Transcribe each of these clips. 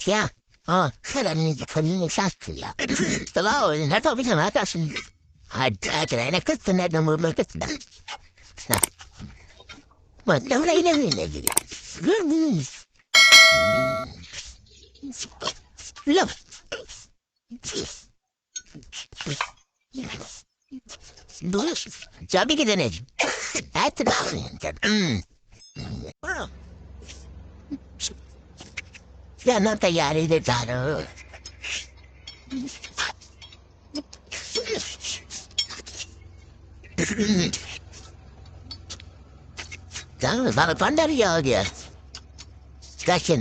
Ja. Oh, خليني شاكل يا طلعوا لا طبيعي ما تعرفش هاد انا كنت انا ما كنت ما لو لا لا لا لا جابي كده نجم هات يا نانتا يعني ده تعالوا تعالوا بقى بندر يا dia kashin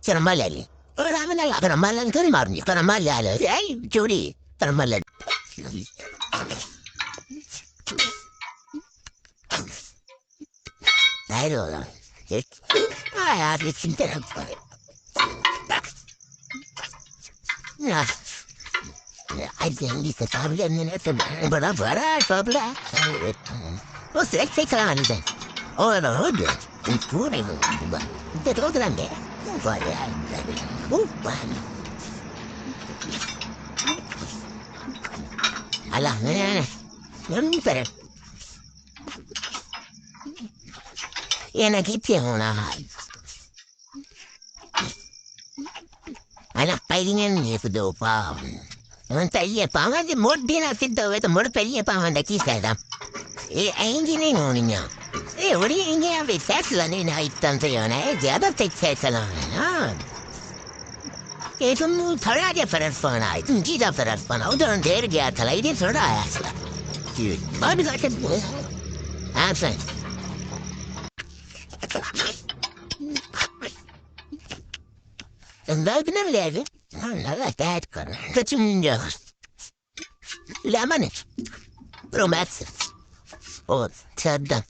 كرمال أنا من لا كرمال كرمال كرمال على أي جوري كرمال أيوة هيك يا أخي كنت عايز عندي تتعامل ان انا اتبع برافو فبلا بص لك فكرة عن ده انا هدى تكون انت تقول عن ده على انا انا جبت هنا انا قايلين يفدوا فاهم انت ايه فاهم دي مور بينا تدو это مور перья فاهم ده كيس كذا ايه انجي نونيا ايه وري انجي في تسلا نينا ايتانتيونا زيادة تسلا ايه तुम थोड़ा जे फरक पना है तुम जीता फरक पना उधर देर गया था लाइट थोड़ा आया था बाद में जाके एक्शन الباب نملي لا تذكر فتنجا لا منك رومانس او تبدا